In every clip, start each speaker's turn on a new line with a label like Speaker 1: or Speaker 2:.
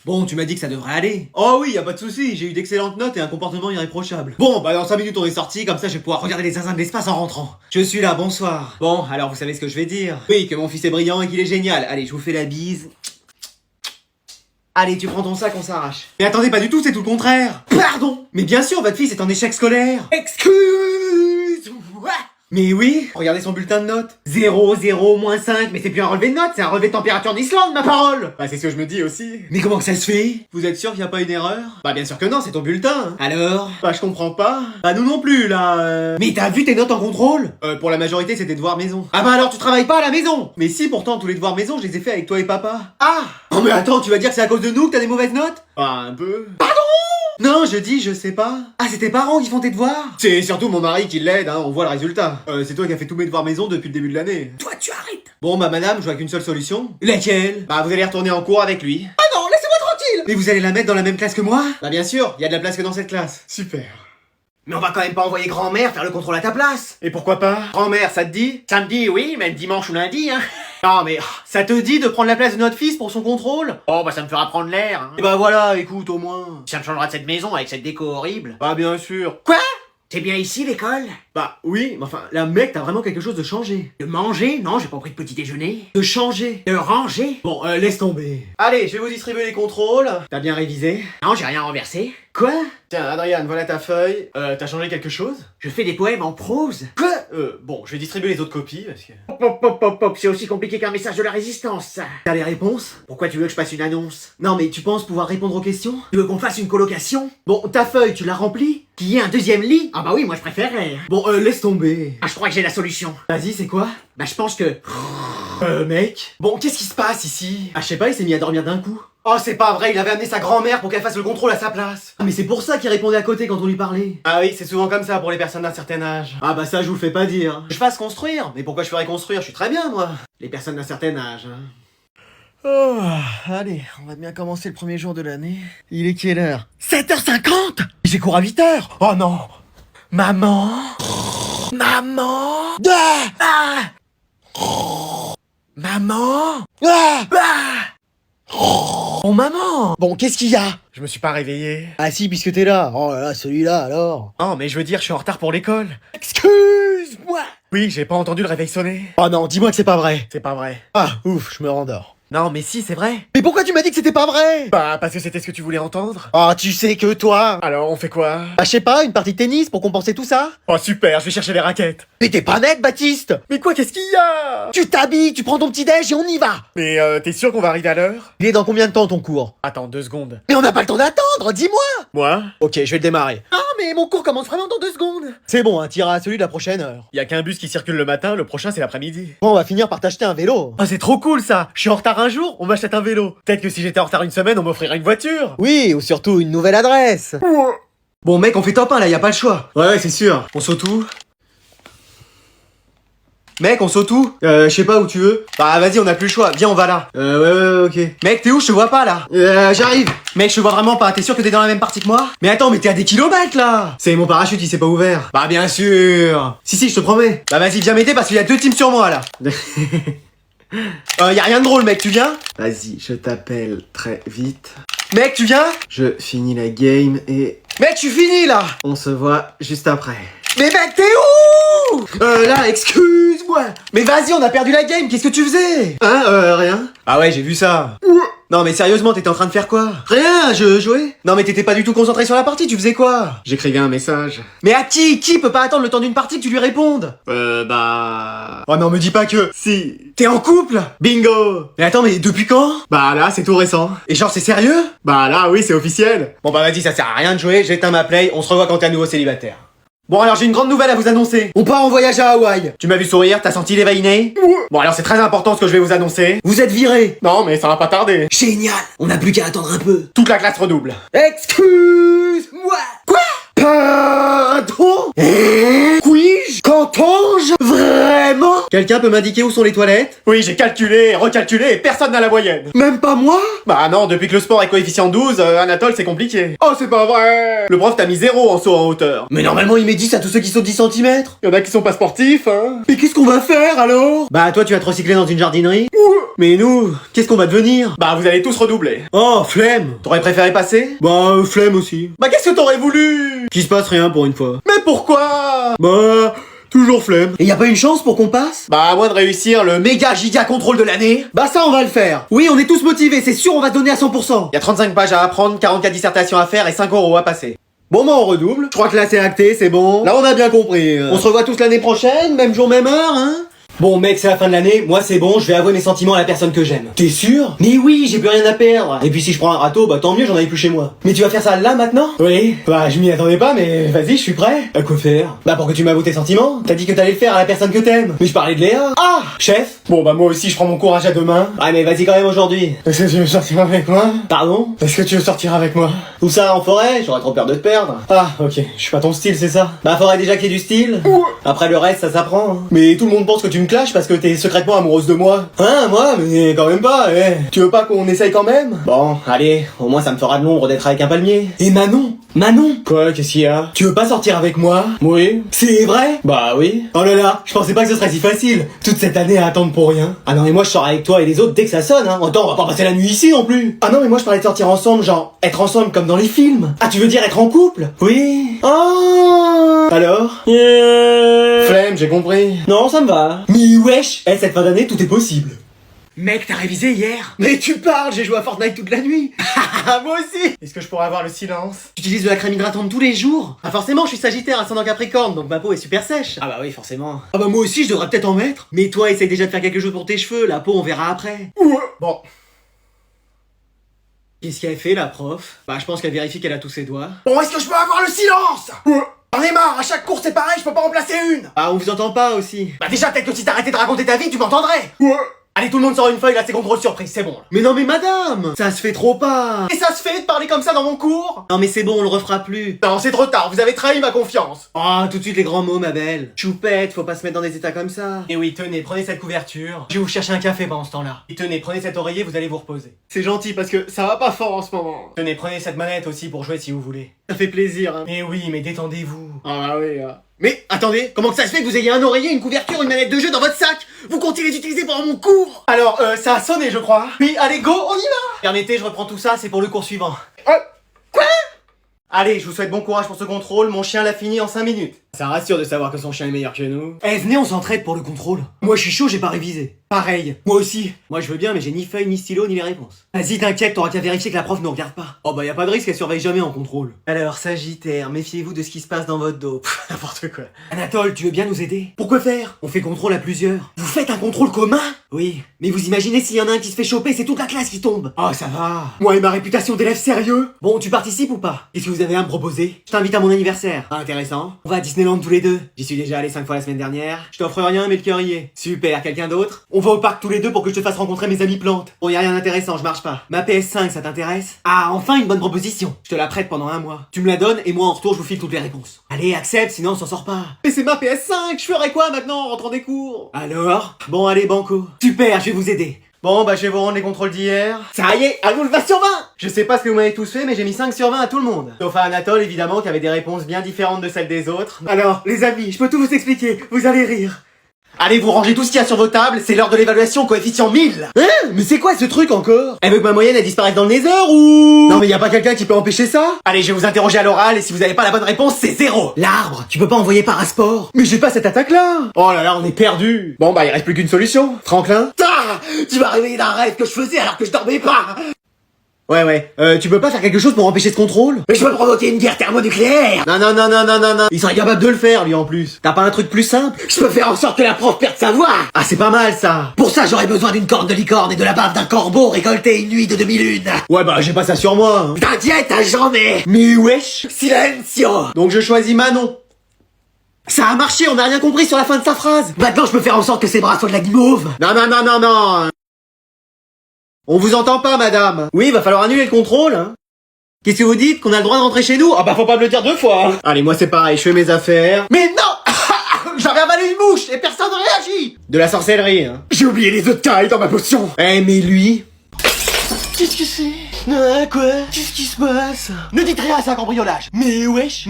Speaker 1: Bon, tu m'as dit que ça devrait aller. Oh oui, y a pas de souci, j'ai eu d'excellentes notes et un comportement irréprochable. Bon, bah dans 5 minutes on est sorti, comme ça je vais pouvoir regarder les zinzins de l'espace en rentrant. Je suis là, bonsoir. Bon, alors vous savez ce que je vais dire. Oui, que mon fils est brillant et qu'il est génial. Allez, je vous fais la bise. Allez, tu prends ton sac, on s'arrache. Mais attendez, pas du tout, c'est tout le contraire. Pardon. Mais bien sûr, votre fils est en échec scolaire. Excuse. Mais oui, regardez son bulletin de notes. 0, 0, moins 5, mais c'est plus un relevé de notes, c'est un relevé de température d'Islande, ma parole. Bah c'est ce que je me dis aussi. Mais comment que ça se fait? Vous êtes sûr qu'il y a pas une erreur? Bah bien sûr que non, c'est ton bulletin. Hein. Alors? Bah je comprends pas. Bah nous non plus, là. Mais t'as vu tes notes en contrôle? Pour la majorité, c'est des devoirs maison. Ah bah alors tu travailles pas à la maison? Mais si, pourtant, tous les devoirs maison, je les ai fait avec toi et papa. Ah! Oh mais attends, tu vas dire que c'est à cause de nous que t'as des mauvaises notes? Bah un peu. Pardon? Non, je dis, je sais pas. Ah, c'est tes parents qui font tes devoirs? C'est surtout mon mari qui l'aide, hein, on voit le résultat. C'est toi qui as fait tous mes devoirs maison depuis le début de l'année. Toi, tu arrêtes. Bon, bah madame, je vois qu'une seule solution. Laquelle? Bah vous allez retourner en cours avec lui. Ah non, laissez-moi tranquille. Mais vous allez la mettre dans la même classe que moi? Bah bien sûr, il y a de la place que dans cette classe. Super. Mais on va quand même pas envoyer grand-mère faire le contrôle à ta place. Et pourquoi pas? Grand-mère, ça te dit? Samedi, oui, même dimanche ou lundi, hein. Non mais, ça te dit de prendre la place de notre fils pour son contrôle? Oh bah ça me fera prendre l'air, hein. Et bah voilà, écoute au moins. Ça me changera de cette maison avec cette déco horrible. Bah bien sûr. Quoi? C'est bien ici l'école? Bah oui, mais enfin, là mec, t'as vraiment quelque chose de changé. De manger? Non, j'ai pas pris de petit déjeuner. De changer? De ranger? Bon, laisse tomber. Allez, je vais vous distribuer les contrôles. T'as bien révisé? Non, j'ai rien renversé. Quoi? Tiens, Adrien, voilà ta feuille. T'as changé quelque chose? Je fais des poèmes en prose. Quoi? Bon, je vais distribuer les autres copies, parce que... Hop, c'est aussi compliqué qu'un message de la résistance, ça. T'as les réponses? Pourquoi tu veux que je passe une annonce? Non, mais tu penses pouvoir répondre aux questions? Tu veux qu'on fasse une colocation? Bon, ta feuille, tu l'as remplie? Qu'il y ait un deuxième lit? Ah bah oui, moi je préférerais. Bon, laisse tomber. Ah, je crois que j'ai la solution. Vas-y, c'est quoi? Bah je pense que... mec. Bon, qu'est-ce qui se passe ici? Ah, je sais pas, il s'est mis à dormir d'un coup. Oh, c'est pas vrai, il avait amené sa grand-mère pour qu'elle fasse le contrôle à sa place. Ah, mais c'est pour ça qu'il répondait à côté quand on lui parlait. Ah oui, c'est souvent comme ça pour les personnes d'un certain âge. Ah bah ça, je vous le fais pas dire. Je fasse construire. Mais pourquoi je ferais construire? Je suis très bien, moi. Les personnes d'un certain âge, hein. Oh, allez, on va bien commencer le premier jour de l'année. Il est quelle heure? 7h50. J'ai cours à 8h. Oh non. Maman. Maman. Ah. Maman. Ah. Oh maman. Bon, qu'est-ce qu'il y a? Je me suis pas réveillé. Ah si, puisque t'es là. Oh là là, celui-là alors. Non, mais je veux dire, je suis en retard pour l'école. Excuse-moi. Oui, j'ai pas entendu le réveil sonner. Oh non, dis-moi que c'est pas vrai. C'est pas vrai. Ah, ouf, je me rendors. Non, mais si, c'est vrai. Mais pourquoi tu m'as dit que c'était pas vrai? Bah, parce que c'était ce que tu voulais entendre. Ah, tu sais que toi. Alors, on fait quoi? Bah, je sais pas, une partie de tennis pour compenser tout ça? Oh, super, je vais chercher les raquettes. Mais t'es pas net, Baptiste. Mais quoi, qu'est-ce qu'il y a? Tu t'habilles, tu prends ton petit déj et on y va. Mais t'es sûr qu'on va arriver à l'heure? Il est dans combien de temps ton cours? Attends, 2 secondes. Mais on n'a pas le temps d'attendre, dis-moi. Moi? Ok, je vais le démarrer. Ah, mais mon cours commence vraiment dans 2 secondes. C'est bon, hein, t'iras à celui de la prochaine heure. Y a qu'un bus qui circule le matin, le prochain c'est l'après-midi. Bon, on va finir par t'acheter un vélo. Ah, c'est trop cool ça. Je suis en retard un jour, on m'achète un vélo. Peut-être que si j'étais en retard une semaine, on m'offrirait une voiture. Oui, ou surtout une nouvelle adresse. Bon mec, on fait top 1 là, y a pas le choix. Ouais, c'est sûr. On saute où? Mec, on saute où? Je sais pas où tu veux. Bah vas-y, on a plus le choix. Viens, on va là. Ouais, ok. Mec, t'es où? Je te vois pas là. J'arrive. Mec, je te vois vraiment pas. T'es sûr que t'es dans la même partie que moi? Mais attends, mais t'es à des kilomètres là. C'est mon parachute, il s'est pas ouvert. Bah bien sûr. Si, je te promets. Bah vas-y, viens m'aider parce qu'il y a 2 teams sur moi là. Y a rien de drôle, mec, tu viens? Vas-y, je t'appelle très vite. Mec, tu viens? Je finis la game et... Mec, tu finis là. On se voit juste après. Mais mec, t'es où? Là, excuse-moi. Mais vas-y, on a perdu la game, qu'est-ce que tu faisais? Hein, rien. Ah ouais, j'ai vu ça. Non mais sérieusement, t'étais en train de faire quoi? Rien, je jouais. Non mais t'étais pas du tout concentré sur la partie, tu faisais quoi? J'écrivais un message. Mais à qui? Qui peut pas attendre le temps d'une partie que tu lui répondes? Bah... Oh non, me dis pas que... Si... T'es en couple? Bingo. Mais attends, mais depuis quand? Bah là, c'est tout récent. Et genre, c'est sérieux? Bah là, oui, c'est officiel. Bon bah vas-y, ça sert à rien de jouer, j'éteins ma play, on se revoit quand t'es à nouveau célibataire. Bon alors j'ai une grande nouvelle à vous annoncer. On part en voyage à Hawaï. Tu m'as vu sourire, t'as senti l'évainé? Bon alors c'est très important ce que je vais vous annoncer. Vous êtes virés. Non mais ça va pas tarder. Génial. On n'a plus qu'à attendre un peu. Toute la classe redouble. Excuse-moi. Quoi? Pardon? Puis-je? Qu'entends-je? Vraiment? Quelqu'un peut m'indiquer où sont les toilettes?
Speaker 2: Oui, j'ai calculé, recalculé et personne n'a la moyenne.
Speaker 1: Même pas moi?
Speaker 2: Bah non, depuis que le sport est coefficient 12, Anatole, c'est compliqué. Oh, c'est pas vrai. Le prof t'a mis 0 en saut en hauteur.
Speaker 1: Mais normalement il met 10 à tous ceux qui sautent 10 cm.
Speaker 2: Y en a qui sont pas sportifs, hein.
Speaker 1: Mais qu'est-ce qu'on va faire alors? Bah toi tu vas te recycler dans une jardinerie? Mais nous, qu'est-ce qu'on va devenir?
Speaker 2: Bah vous allez tous redoubler.
Speaker 1: Oh, flemme.
Speaker 2: T'aurais préféré passer?
Speaker 1: Bah, flemme aussi.
Speaker 2: Bah qu'est-ce que t'aurais voulu?
Speaker 1: Qu'il se passe rien pour une fois.
Speaker 2: Mais pourquoi?
Speaker 1: Bah, toujours flemme. Et y a pas une chance pour qu'on passe?
Speaker 2: Bah à moins de réussir le méga giga contrôle de l'année.
Speaker 1: Bah ça on va le faire. Oui, on est tous motivés, c'est sûr on va se donner à 100%.
Speaker 2: Y a 35 pages à apprendre, 44 dissertations à faire et 5 euros à passer.
Speaker 1: Bon bah on redouble. Je crois que là c'est acté, c'est bon. Là on a bien compris. On se revoit tous l'année prochaine, même jour, même heure, hein? Bon mec, c'est la fin de l'année, moi c'est bon, je vais avouer mes sentiments à la personne que j'aime. T'es sûr? Mais oui, j'ai plus rien à perdre. Et puis si je prends un râteau, bah tant mieux, j'en avais plus chez moi. Mais tu vas faire ça là maintenant? Oui. Bah je m'y attendais pas, mais vas-y, je suis prêt. À quoi faire? Bah pour que tu m'avoues tes sentiments. T'as dit que t'allais le faire à la personne que t'aimes. Mais je parlais de Léa. Ah, chef.
Speaker 2: Bon bah moi aussi je prends mon courage à deux mains.
Speaker 1: Ah mais vas-y quand même aujourd'hui.
Speaker 2: Est-ce que tu veux sortir avec moi?
Speaker 1: Pardon?
Speaker 2: Est-ce que tu veux sortir avec moi?
Speaker 1: Où ça, en forêt? J'aurais trop peur de te perdre.
Speaker 2: Ah ok, je suis pas ton style, c'est ça?
Speaker 1: Bah faudrait déjà qu'il y ait du style. Après le reste, ça s'apprend. Hein.
Speaker 2: Mais tout le monde pense que tu me clashes parce que t'es secrètement amoureuse de moi.
Speaker 1: Hein, moi? Mais quand même pas,
Speaker 2: Tu veux pas qu'on essaye quand même?
Speaker 1: Bon, allez, au moins ça me fera de l'ombre d'être avec un palmier. Et Manon? Manon?
Speaker 2: Quoi, qu'est-ce qu'il y a?
Speaker 1: Tu veux pas sortir avec moi?
Speaker 2: Oui.
Speaker 1: C'est vrai?
Speaker 2: Bah oui.
Speaker 1: Oh là là, je pensais pas que ce serait si facile. Toute cette année à attendre pour rien. Ah non mais moi je sors avec toi et les autres dès que ça sonne, hein. Attends, on va pas passer la nuit ici non plus. Ah non mais moi je parlais de sortir ensemble, genre être ensemble comme dans les films. Ah tu veux dire être en couple? Oui. Oh. Alors?
Speaker 2: Flemme, j'ai compris.
Speaker 1: Non, ça me va. Mais wesh, cette fin d'année tout est possible.
Speaker 2: Mec, t'as révisé hier?
Speaker 1: Mais tu parles, j'ai joué à Fortnite toute la nuit.
Speaker 2: Moi aussi. Est-ce que je pourrais avoir le silence?
Speaker 1: Tu utilises de la crème hydratante tous les jours? Ah forcément, je suis Sagittaire, ascendant Capricorne, donc ma peau est super sèche. Ah bah oui, forcément. Ah bah moi aussi, je devrais peut-être en mettre. Mais toi, essaye déjà de faire quelque chose pour tes cheveux, la peau on verra après.
Speaker 2: Bon.
Speaker 1: Qu'est-ce qu'elle fait la prof? Bah je pense qu'elle vérifie qu'elle a tous ses doigts.
Speaker 2: Bon, est-ce que je peux avoir le silence? J'en ai marre, à chaque course c'est pareil, je peux pas en placer une.
Speaker 1: Ah on vous entend pas aussi.
Speaker 2: Bah déjà peut-être que si t'arrêtais de raconter ta vie, tu m'entendrais. Allez, tout le monde sort une feuille, là c'est contrôle surprise, c'est bon là.
Speaker 1: Mais non mais madame, ça se fait trop pas.
Speaker 2: Et ça se fait de parler comme ça dans mon cours?
Speaker 1: Non mais c'est bon, on le refera plus.
Speaker 2: Non, c'est trop tard, vous avez trahi ma confiance.
Speaker 1: Oh, tout de suite les grands mots ma belle. Choupette, faut pas se mettre dans des états comme ça.
Speaker 2: Et oui, tenez, prenez cette couverture. Je vais vous chercher un café pendant ce temps-là. Et tenez, prenez cet oreiller, vous allez vous reposer.
Speaker 1: C'est gentil parce que ça va pas fort en ce moment.
Speaker 2: Tenez, prenez cette manette aussi pour jouer si vous voulez.
Speaker 1: Ça fait plaisir hein.
Speaker 2: Mais oui, mais détendez-vous.
Speaker 1: Ah bah oui. Mais attendez, comment que ça se fait que vous ayez un oreiller, une couverture, une manette de jeu dans votre sac? Vous comptez les utiliser pendant mon cours?
Speaker 2: Alors, ça a sonné je crois. Oui, allez go, on y va. Permettez, je reprends tout ça, c'est pour le cours suivant.
Speaker 1: Quoi?
Speaker 2: Allez, je vous souhaite bon courage pour ce contrôle, mon chien l'a fini en 5 minutes.
Speaker 1: Ça rassure de savoir que son chien est meilleur que nous. Venez, on s'entraide pour le contrôle. Moi je suis chaud, j'ai pas révisé.
Speaker 2: Pareil.
Speaker 1: Moi aussi. Moi je veux bien, mais j'ai ni feuille, ni stylo, ni les réponses. Vas-y, t'inquiète, t'auras qu'à vérifier que la prof nous regarde pas. Oh bah y a pas de risque, elle surveille jamais en contrôle. Alors, Sagittaire, méfiez-vous de ce qui se passe dans votre dos.
Speaker 2: N'importe quoi.
Speaker 1: Anatole, tu veux bien nous aider? Pourquoi faire? On fait contrôle à plusieurs. Vous faites un contrôle commun? Oui. Mais vous imaginez s'il y en a un qui se fait choper, c'est toute la classe qui tombe. Oh, ça va. Moi et ma réputation d'élève sérieux. Bon, tu participes ou pas? Qu'est-ce que vous avez à me proposer? Je t'invite à mon anniversaire. Ah, intéressant. On va à Disneyland tous les deux. J'y suis déjà allé 5 fois la semaine dernière. Je t'offre rien, mais le cœur y est. Super, quelqu'un d'autre? On va au parc tous les deux pour que je te fasse rencontrer mes amis plantes. Bon, y a rien d'intéressant, je marche pas. Ma PS5, ça t'intéresse? Ah, enfin une bonne proposition. Je te la prête pendant un mois. Tu me la donnes et moi en retour je vous file toutes les réponses. Allez, accepte, sinon on s'en sort pas. Mais c'est ma PS5, je ferais quoi maintenant en rentrant des cours? Alors? Bon, allez, banco. Super, je vais vous aider.
Speaker 2: Bon, bah je vais vous rendre les contrôles d'hier.
Speaker 1: Ça y est, à vous le 20 sur 20!
Speaker 2: Je sais pas ce que vous m'avez tous fait, mais j'ai mis 5 sur 20 à tout le monde. Sauf à Anatole, évidemment, qui avait des réponses bien différentes de celles des autres.
Speaker 1: Alors, les amis, je peux tout vous expliquer, vous allez rire.
Speaker 2: Allez, vous rangez tout ce qu'il y a sur vos tables, c'est l'heure de l'évaluation coefficient 1000.
Speaker 1: Hein? Mais c'est quoi ce truc encore? Elle veut que ma moyenne elle disparaisse dans le nether ou? Non mais y a pas quelqu'un qui peut empêcher ça?
Speaker 2: Allez, je vais vous interroger à l'oral, et si vous avez pas la bonne réponse, c'est 0.
Speaker 1: L'arbre, tu peux pas envoyer par sport. Mais j'ai pas cette attaque là.
Speaker 2: Oh là là, on est perdu. Bon bah, il reste plus qu'une solution. Franklin?
Speaker 1: Ah, tu m'as réveillé d'un rêve que je faisais alors que je dormais pas. Ouais, tu peux pas faire quelque chose pour empêcher ce contrôle? Mais je peux provoquer une guerre thermonucléaire! Non. Il serait capable de le faire, lui, en plus. T'as pas un truc plus simple? Je peux faire en sorte que la prof perde sa voix! Ah, c'est pas mal, ça! Pour ça, j'aurais besoin d'une corne de licorne et de la bave d'un corbeau récolté une nuit de demi-lune!
Speaker 2: Ouais, bah, j'ai pas ça sur moi. Hein.
Speaker 1: T'inquiète, j'en ai! Mais wesh! Silencio!
Speaker 2: Donc je choisis Manon.
Speaker 1: Ça a marché, on a rien compris sur la fin de sa phrase! Maintenant, je peux faire en sorte que ses bras soient de la guimauve!
Speaker 2: Non. On vous entend pas, madame.
Speaker 1: Oui, va falloir annuler le contrôle, hein. Qu'est-ce que vous dites? Qu'on a le droit de rentrer chez nous?
Speaker 2: Ah bah faut pas me le dire 2 fois. Hein. Allez, moi c'est pareil, je fais mes affaires.
Speaker 1: Mais non! J'arrête!
Speaker 2: J'avais avalé une mouche et personne ne réagit.
Speaker 1: De la sorcellerie, hein.
Speaker 2: J'ai oublié les œufs de caille dans ma potion.
Speaker 1: Eh, mais lui...
Speaker 2: Qu'est-ce que c'est? Quoi? Qu'est-ce qui se passe? Ne dites rien à ça, cambriolage. Mais wesh.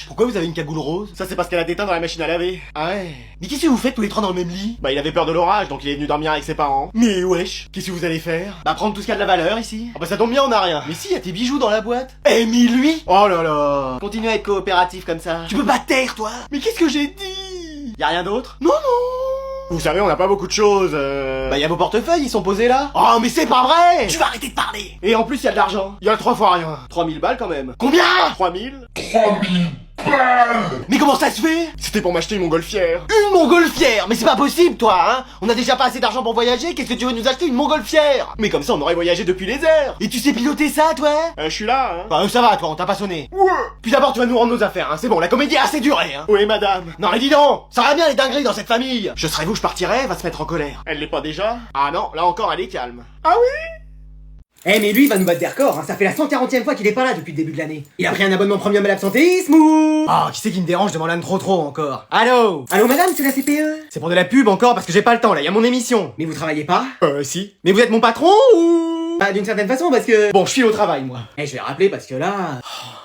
Speaker 2: Pourquoi vous avez une cagoule rose? Ça c'est parce qu'elle a déteint dans la machine à laver. Ah ouais. Mais qu'est-ce que vous faites tous les trois dans le même lit? Bah il avait peur de l'orage, donc il est venu dormir avec ses parents. Mais wesh. Qu'est-ce que vous allez faire? Bah prendre tout ce qui a de la valeur ici. Ah bah ça tombe bien, on a rien. Mais si, y a tes bijoux dans la boîte. Eh mais lui? Oh là là. Continue à être coopératif comme ça. Tu peux pas te taire, toi. Mais qu'est-ce que j'ai dit? Y a rien d'autre? Non. Vous savez, on n'a pas beaucoup de choses. Bah y a vos portefeuilles, ils sont posés là. Oh mais c'est pas vrai. Tu vas arrêter de parler. Et en plus y a de l'argent. Y a 3 fois rien. 3000 balles quand même. Combien? 3000 balles. Mais comment ça se fait? C'était pour m'acheter une montgolfière. Une montgolfière? Mais c'est pas possible toi, hein. On a déjà pas assez d'argent pour voyager, qu'est-ce que tu veux nous acheter une montgolfière? Mais comme ça on aurait voyagé depuis les airs. Et tu sais piloter ça toi? Je suis là, hein. Bah ça va toi, on t'a pas sonné. Ouais. Puis d'abord tu vas nous rendre nos affaires, hein. C'est bon, la comédie a assez duré, hein. Oui madame. Non mais dis donc, ça va bien les dingueries dans cette famille. Je serais vous, je partirais, elle va se mettre en colère. Elle l'est pas déjà? Ah non, là encore elle est calme. Ah oui?
Speaker 1: Eh, mais lui, il va nous battre des records, hein. Ça fait la 140e fois qu'il est pas là depuis le début de l'année. Il a pris un abonnement premium à l'absentéisme ou...
Speaker 2: Ah, qui c'est qui me dérange devant l'âne trop encore? Allô?
Speaker 1: Allô, madame, c'est la CPE?
Speaker 2: C'est pour de la pub encore parce que j'ai pas le temps là, y a mon émission.
Speaker 1: Mais vous travaillez pas?
Speaker 2: Si. Mais vous êtes mon patron ou...
Speaker 1: Bah, d'une certaine façon, parce que...
Speaker 2: Bon, je suis au travail moi.
Speaker 1: Eh, je vais rappeler parce que là...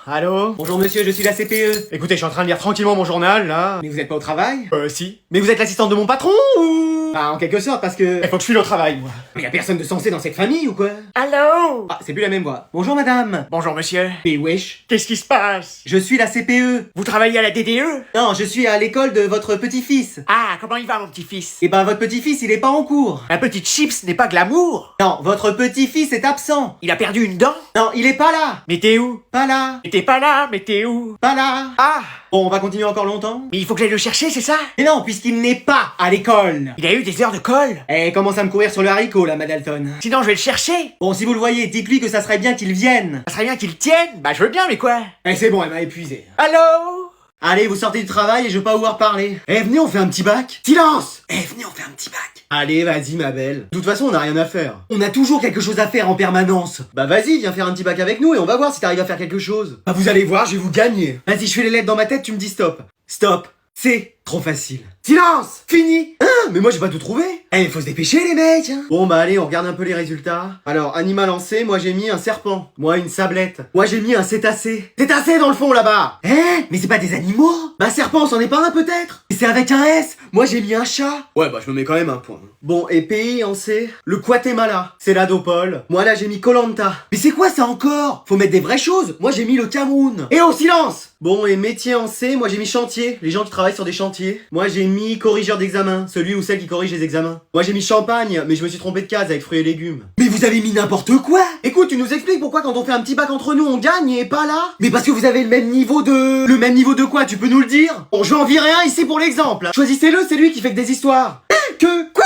Speaker 2: Allô?
Speaker 1: Bonjour monsieur, je suis la CPE.
Speaker 2: Écoutez, je suis en train de lire tranquillement mon journal là.
Speaker 1: Mais vous êtes pas au travail?
Speaker 2: Si. Mais vous êtes l'assistante de mon patron ou...
Speaker 1: Bah, en quelque sorte, parce que...
Speaker 2: Il faut que je file au travail moi.
Speaker 1: Mais y a personne de censé dans cette famille ou quoi?
Speaker 2: Allô?
Speaker 1: Ah, c'est plus la même voix. Bonjour madame.
Speaker 2: Bonjour monsieur.
Speaker 1: Mais wesh.
Speaker 2: Qu'est-ce qui se passe?
Speaker 1: Je suis la CPE.
Speaker 2: Vous travaillez à la DDE?
Speaker 1: Non, je suis à l'école de votre petit-fils.
Speaker 2: Ah, comment il va mon petit-fils?
Speaker 1: Et bah, votre petit-fils, il est pas en cours.
Speaker 2: Un petit chips n'est pas glamour.
Speaker 1: Non, votre petit-fils est absent.
Speaker 2: Il a perdu une dent?
Speaker 1: Non, il est pas là.
Speaker 2: Mais t'es où?
Speaker 1: Pas là.
Speaker 2: Mais t'es pas là, mais t'es où?
Speaker 1: Pas là.
Speaker 2: Ah!
Speaker 1: Bon, on va continuer encore longtemps?
Speaker 2: Mais il faut que j'aille le chercher, c'est ça?
Speaker 1: Mais non, puisqu'il n'est pas à l'école.
Speaker 2: Il a eu des heures de colle?
Speaker 1: Eh, commence à me courir sur le haricot, là, Madalton.
Speaker 2: Sinon je vais le chercher.
Speaker 1: Bon, si vous le voyez, dites-lui que ça serait bien qu'il vienne.
Speaker 2: Ça serait bien qu'il tienne. Bah je veux bien, mais quoi?
Speaker 1: Eh, c'est bon, elle m'a épuisé.
Speaker 2: Allô?
Speaker 1: Allez, vous sortez du travail et je veux pas vous voir parler. Eh, venez, on fait un petit bac. Silence! Eh, venez, on fait un petit bac. Allez, vas-y, ma belle. De toute façon, on a rien à faire. On a toujours quelque chose à faire en permanence. Bah, vas-y, viens faire un petit bac avec nous et on va voir si t'arrives à faire quelque chose. Bah, vous allez voir, je vais vous gagner. Vas-y, je fais les lettres dans ma tête, tu me dis stop. Stop. C'est trop facile. Silence! Fini! Hein? Mais moi j'ai pas tout trouvé! Eh, il faut se dépêcher les mecs! Hein. Bon bah allez, on regarde un peu les résultats. Alors, animal lancé, moi j'ai mis un serpent. Moi une sablette. Moi j'ai mis un cétacé. Cétacé dans le fond là-bas! Eh? Mais c'est pas des animaux? Bah serpent, c'en est pas un peut-être? Et c'est avec un S! Moi j'ai mis un chat. Ouais bah je me mets quand même un point. Bon, et pays en C? Le Guatemala. C'est l'Adopole. Moi là j'ai mis Koh Lanta. Mais c'est quoi ça encore? Faut mettre des vraies choses! Moi j'ai mis le Cameroun. Et au silence! Bon, et métier en C, moi j'ai mis chantier. Les gens qui travaillent sur des chantiers. Moi j'ai mis corrigeur d'examen, celui ou celle qui corrige les examens. Moi j'ai mis champagne, mais je me suis trompé de case avec fruits et légumes. Mais vous avez mis n'importe quoi! Écoute, tu nous expliques pourquoi quand on fait un petit bac entre nous on gagne et pas là? Mais parce que vous avez le même niveau de... Le même niveau de quoi, tu peux nous le dire? Bon, je vais en virer un ici pour l'exemple. Choisissez-le, c'est lui qui fait que des histoires. Que... Quoi?